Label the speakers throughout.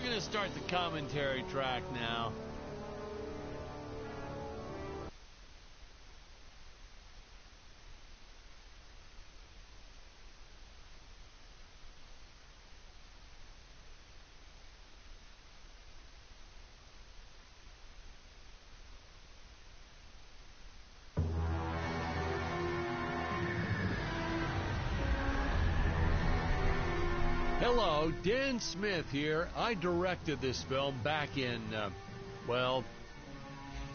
Speaker 1: gonna start the commentary track now. Hello, Dan Smith here. I directed this film back in, well,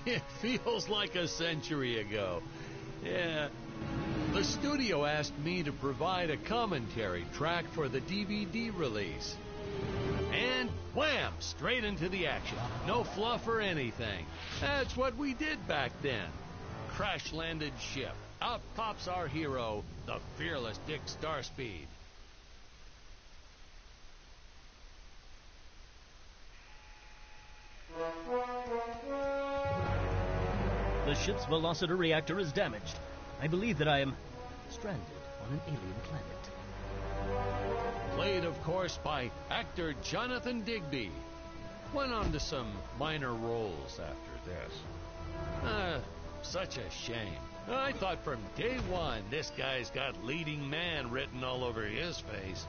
Speaker 1: it feels like a century ago. Yeah. The studio asked me to provide a commentary track for the DVD release. And wham! Straight into the action. No fluff or anything. That's what we did back then. Crash-landed ship. Out pops our hero, the fearless Dick Starspeed.
Speaker 2: The ship's velocity reactor is damaged. I believe that I am stranded on an alien planet.
Speaker 1: Played, of course, by actor Jonathan Digby. Went on to some minor roles after this. Such a shame. I thought from day one this guy's got leading man written all over his face.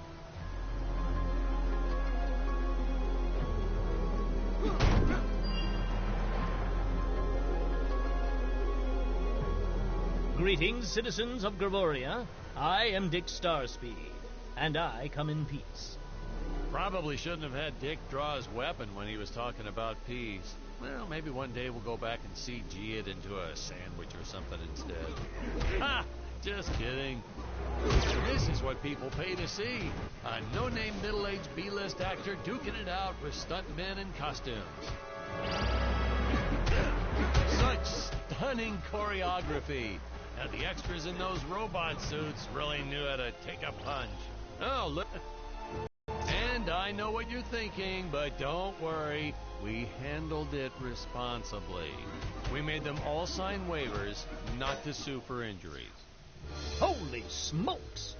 Speaker 2: Greetings, citizens of Gravoria. I am Dick Starspeed, and I come in peace.
Speaker 1: Probably shouldn't have had Dick draw his weapon when he was talking about peace. Well, maybe one day we'll go back and CG it into a sandwich or something instead. Ha! Just kidding. This is what people pay to see. A no-name middle-aged B-list actor duking it out with stuntmen in costumes. Such stunning choreography. Now, the extras in those robot suits really knew how to take a punch. Oh, look. And I know what you're thinking, but don't worry. We handled it responsibly. We made them all sign waivers not to sue for injuries.
Speaker 2: Holy smokes!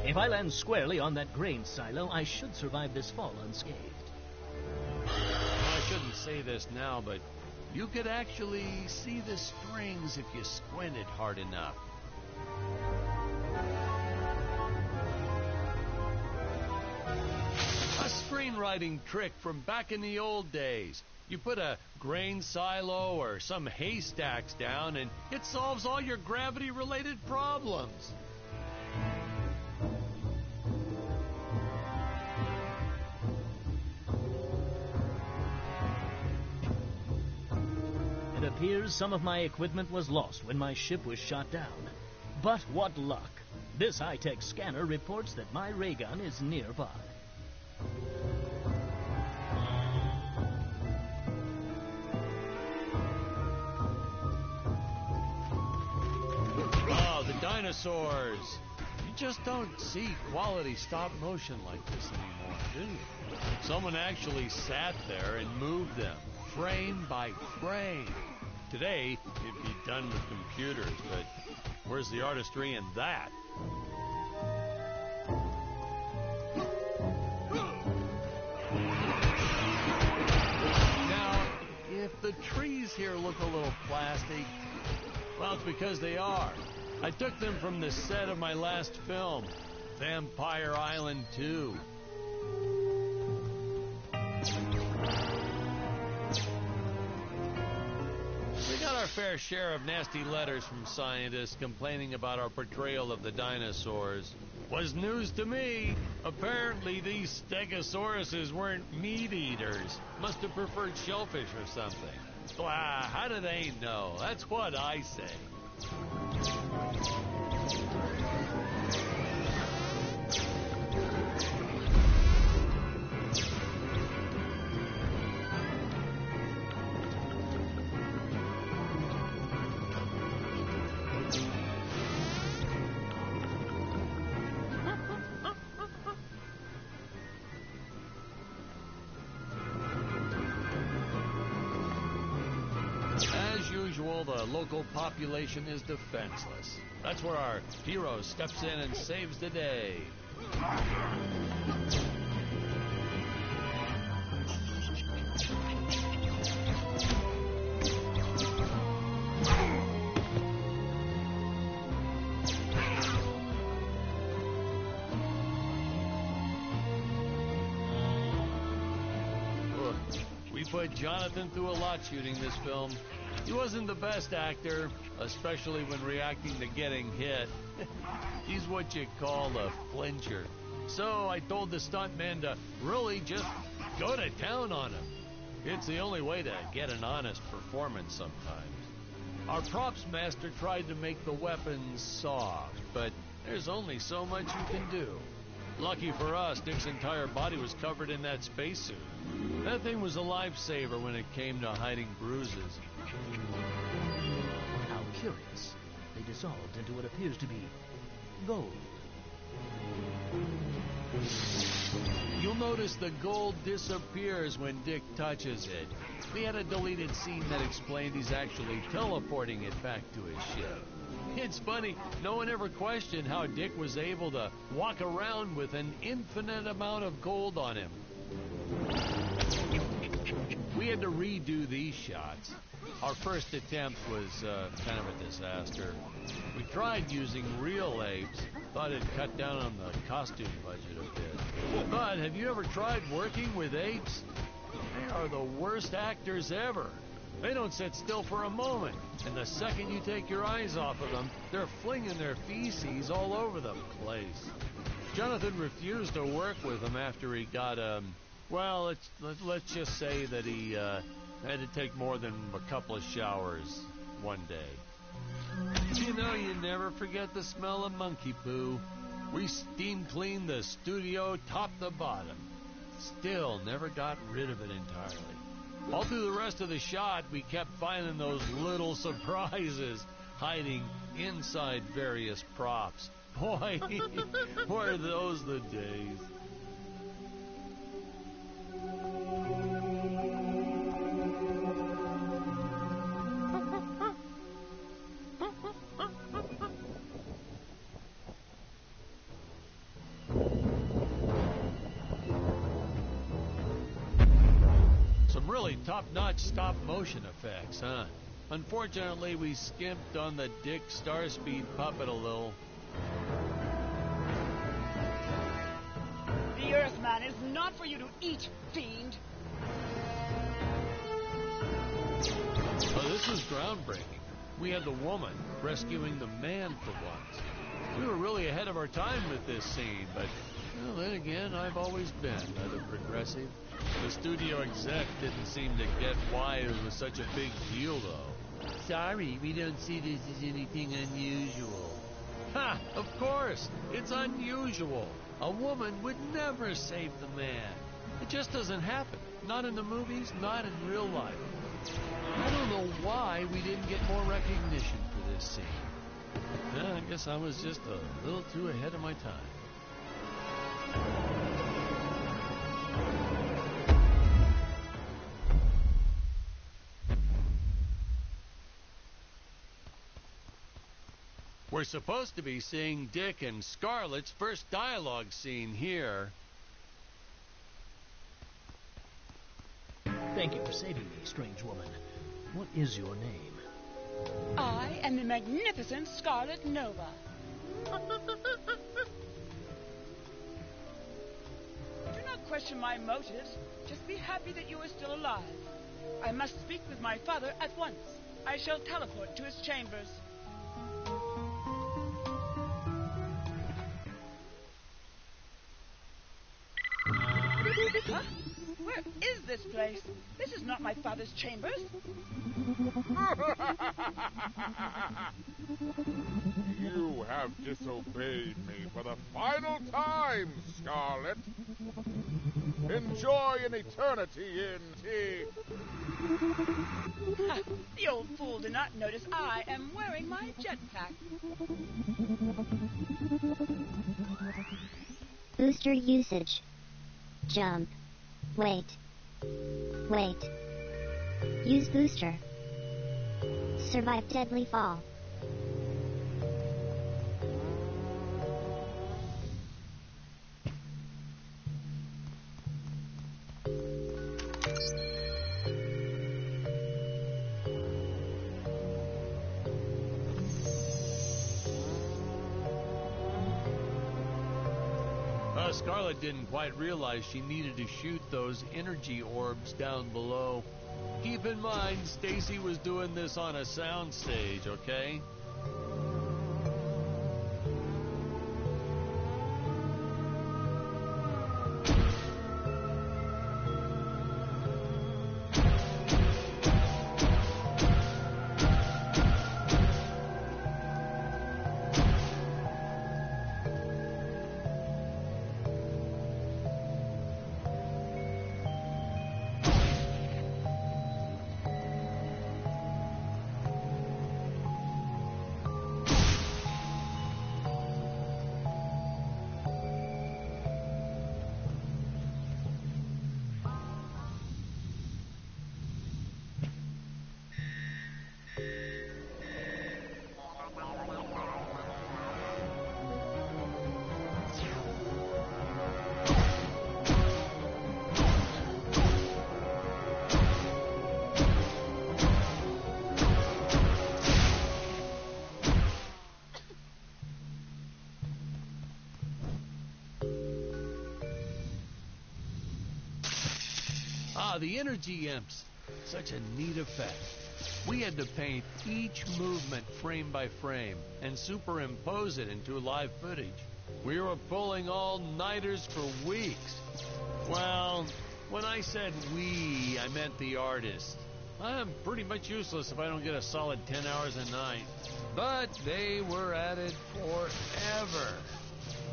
Speaker 2: If I land squarely on that grain silo, I should survive this fall unscathed.
Speaker 1: I shouldn't say this now, but you could actually see the strings if you squinted hard enough. A screenwriting trick from back in the old days. You put a grain silo or some haystacks down and it solves all your gravity-related problems.
Speaker 2: It appears some of my equipment was lost when my ship was shot down. But what luck! This high-tech scanner reports that my ray gun is nearby.
Speaker 1: Oh, the dinosaurs! You just don't see quality stop motion like this anymore, do you? Someone actually sat there and moved them, frame by frame. Today, it'd be done with computers, but where's the artistry in that? Now, if the trees here look a little plastic, well, it's because they are. I took them from the set of my last film, Vampire Island 2. We got our fair share of nasty letters from scientists complaining about our portrayal of the dinosaurs. Was news to me. Apparently these stegosauruses weren't meat eaters. Must have preferred shellfish or something. Well, how do they know? That's what I say. As usual, the local population is defenseless. That's where our hero steps in and saves the day. We put Jonathan through a lot shooting this film. He wasn't the best actor, especially when reacting to getting hit. He's what you call a flincher. So I told the stuntman to really just go to town on him. It's the only way to get an honest performance sometimes. Our props master tried to make the weapons soft, but there's only so much you can do. Lucky for us, Dick's entire body was covered in that spacesuit. That thing was a lifesaver when it came to hiding bruises.
Speaker 2: How curious. They dissolved into what appears to be gold.
Speaker 1: You'll notice the gold disappears when Dick touches it. We had a deleted scene that explained he's actually teleporting it back to his ship. It's funny, no one ever questioned how Dick was able to walk around with an infinite amount of gold on him. We had to redo these shots. Our first attempt was kind of a disaster. We tried using real apes, thought it'd cut down on the costume budget a bit. But have you ever tried working with apes? They are the worst actors ever. They don't sit still for a moment, and the second you take your eyes off of them, they're flinging their feces all over the place. Jonathan refused to work with them after he got, well, let's just say that he had to take more than a couple of showers one day. You know, you never forget the smell of monkey poo. We steam cleaned the studio top to bottom. Still never got rid of it entirely. All through the rest of the shot, we kept finding those little surprises hiding inside various props. Boy, were those the days. Really top-notch stop-motion effects, huh? Unfortunately, we skimped on the Dick Starspeed puppet a little.
Speaker 3: The Earthman is not for you to eat, fiend.
Speaker 1: Oh, this was groundbreaking. We had the woman rescuing the man for once. We were really ahead of our time with this scene, but well, then again, I've always been rather progressive. The studio exec didn't seem to get why it was such a big deal, though. Sorry, we don't see this as anything unusual. Ha! Of course! It's unusual. A woman would never save the man. It just doesn't happen. Not in the movies, not in real life. I don't know why we didn't get more recognition for this scene. I guess I was just a little too ahead of my time. We're supposed to be seeing Dick and Scarlett's first dialogue scene here.
Speaker 2: Thank you for saving me, strange woman. What is your name?
Speaker 3: I am the magnificent Scarlet Nova. Do not question my motives. Just be happy that you are still alive. I must speak with my father at once. I shall teleport to his chambers. Huh? Where is this place? This is not my father's chambers.
Speaker 4: You have disobeyed me for the final time, Scarlet. Enjoy an eternity in tea.
Speaker 3: The old fool did not notice I am wearing my jetpack.
Speaker 5: Booster usage. Jump. Wait. Use booster. survive deadly fall.
Speaker 1: Scarlet didn't quite realize she needed to shoot those energy orbs down below. Keep in mind, Stacy was doing this on a soundstage, okay? The energy imps. Such a neat effect. We had to paint each movement frame by frame and superimpose it into live footage. We were pulling all-nighters for weeks. Well, when I said we, I meant the artists. I'm pretty much useless if I don't get a solid 10 hours a night. But they were at it forever.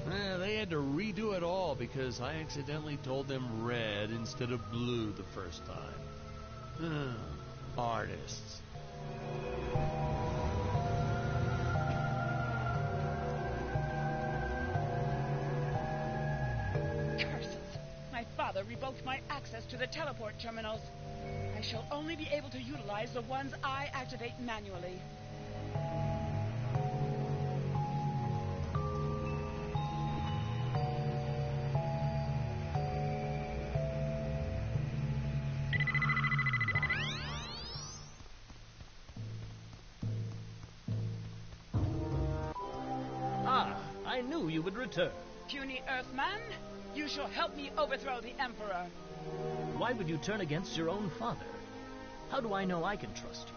Speaker 1: They had to redo it all because I accidentally told them red instead of blue the first time. Artists.
Speaker 3: Curses! My father revoked my access to the teleport terminals. I shall only be able to utilize the ones I activate manually.
Speaker 2: I knew you would return.
Speaker 3: Puny Earthman, you shall help me overthrow the Emperor.
Speaker 2: Why would you turn against your own father? How do I know I can trust you?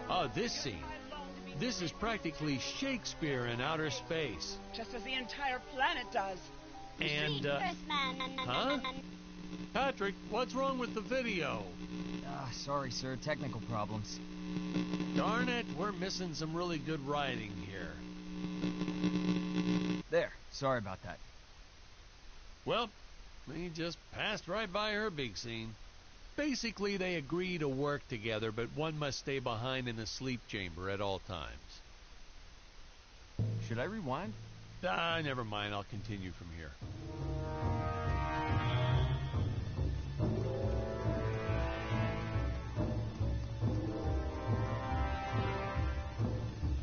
Speaker 1: Oh, this scene. This is practically Shakespeare in outer space.
Speaker 3: Just as the entire planet does.
Speaker 1: And, huh? Patrick, what's wrong with the video?
Speaker 6: Sorry, sir. Technical problems.
Speaker 1: Darn it, we're missing some really good writing here.
Speaker 6: There. Sorry about that.
Speaker 1: Well, we just passed right by her big scene. Basically, they agree to work together, but one must stay behind in the sleep chamber at all times.
Speaker 6: Should I rewind?
Speaker 1: Never mind. I'll continue from here.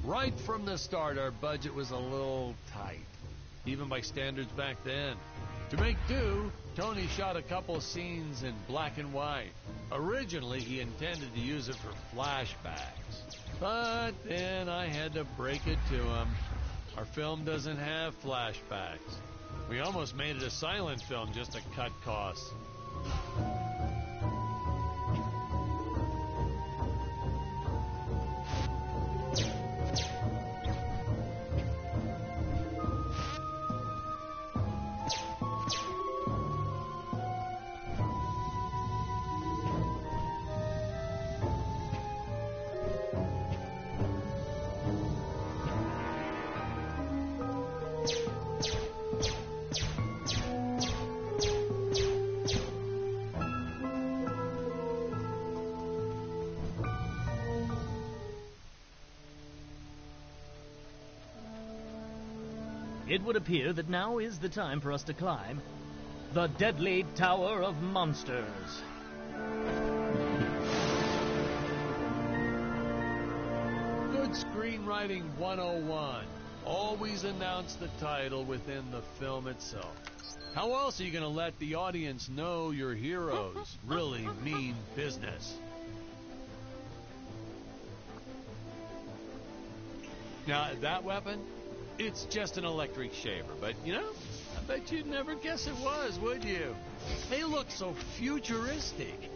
Speaker 1: Right from the start, our budget was a little tight, even by standards back then. To make do, Tony shot a couple scenes in black and white. Originally, he intended to use it for flashbacks. But then I had to break it to him. Our film doesn't have flashbacks. We almost made it a silent film just to cut costs.
Speaker 2: It would appear that now is the time for us to climb the Deadly Tower of Monsters.
Speaker 1: Hollywood Screenwriting 101. Always announce the title within the film itself. How else are you going to let the audience know your heroes really mean business? Now, that weapon, it's just an electric shaver, but you know, I bet you'd never guess it was, would you? They look so futuristic.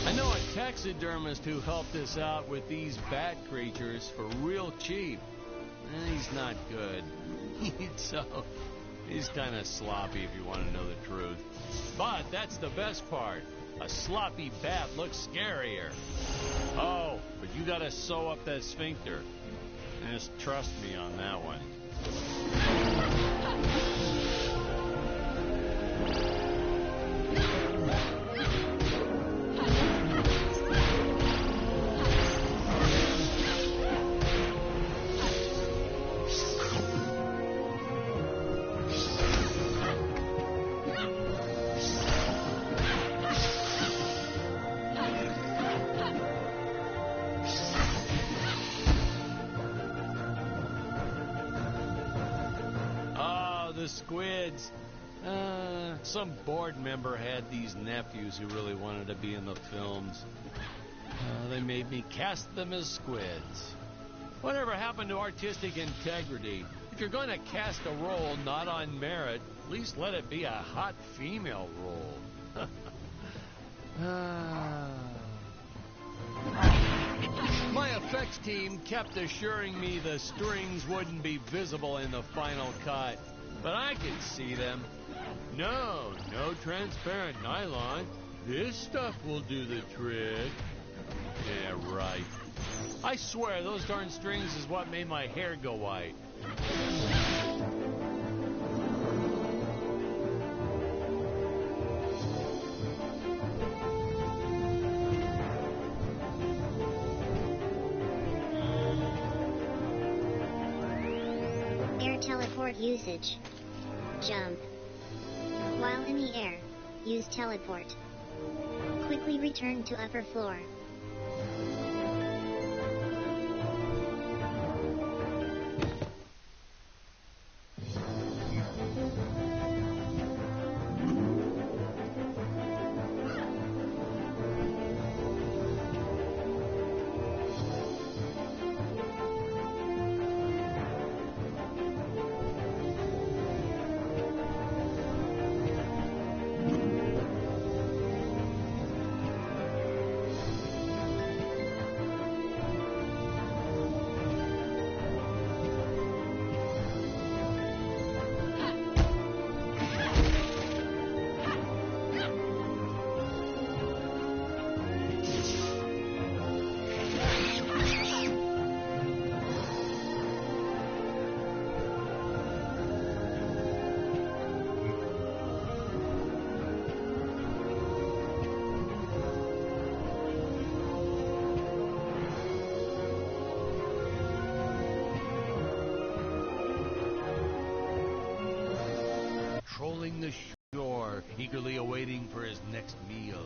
Speaker 1: I know a taxidermist who helped us out with these bat creatures for real cheap. He's not good. He's kind of sloppy if you want to know the truth. But that's the best part. A sloppy bat looks scarier. Oh, but you gotta sew up that sphincter. Just trust me on that one. The squids. Some board member had these nephews who really wanted to be in the films. They made me cast them as squids. Whatever happened to artistic integrity? If you're going to cast a role not on merit, at least let it be a hot female role. My effects team kept assuring me the strings wouldn't be visible in the final cut. But I could see them. No transparent nylon. This stuff will do the trick. Yeah, right. I swear, those darn strings is what made my hair go white.
Speaker 5: Air teleport usage. Jump. While in the air, use teleport. Quickly return to upper floor.
Speaker 1: Trolling the shore, eagerly awaiting for his next meal.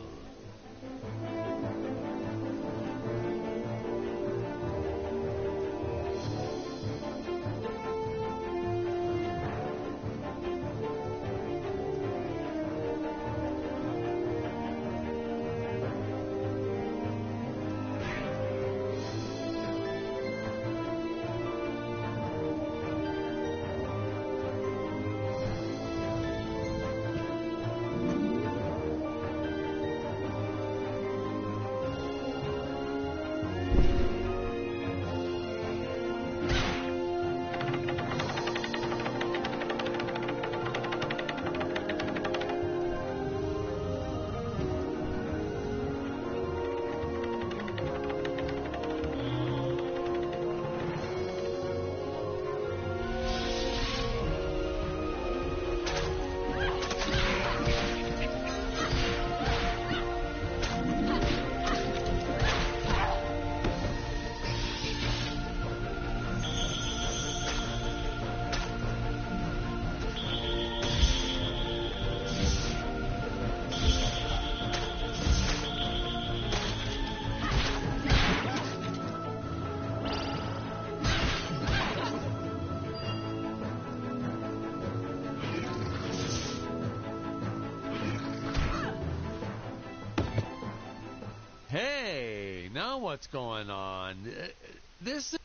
Speaker 1: Hey, now what's going on? This...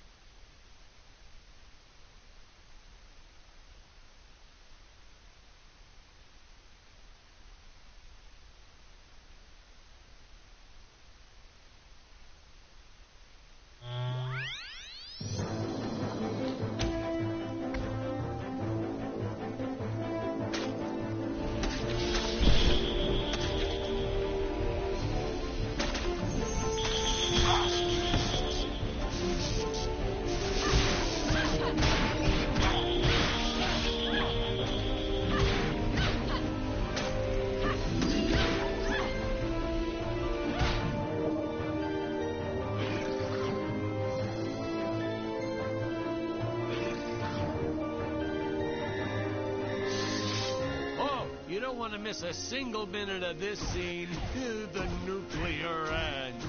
Speaker 1: You don't want to miss a single minute of this scene. The nuclear ends.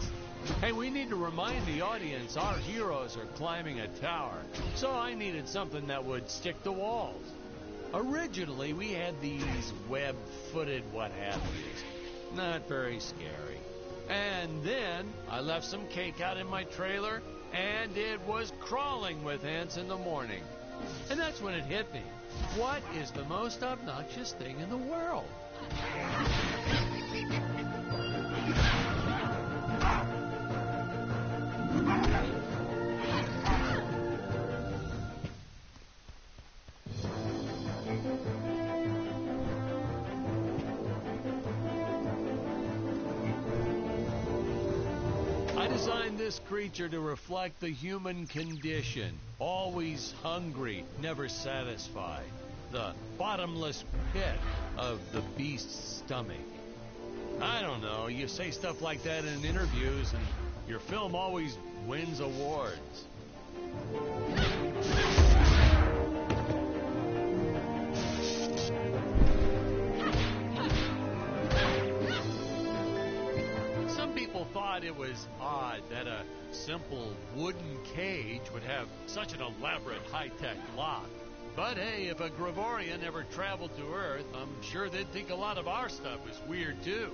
Speaker 1: Hey, we need to remind the audience our heroes are climbing a tower. So I needed something that would stick to walls. Originally, we had these web-footed what-have-yous. Not very scary. And then I left some cake out in my trailer, and it was crawling with ants in the morning. And that's when it hit me. What is the most obnoxious thing in the world? I designed this creature to reflect the human condition. Always hungry, never satisfied. The bottomless pit of the beast's stomach. I don't know, you say stuff like that in interviews and your film always wins awards. Some people thought it was odd that a simple wooden cage would have such an elaborate high-tech lock. But hey, if a Gravorian ever traveled to Earth, I'm sure they'd think a lot of our stuff is weird too.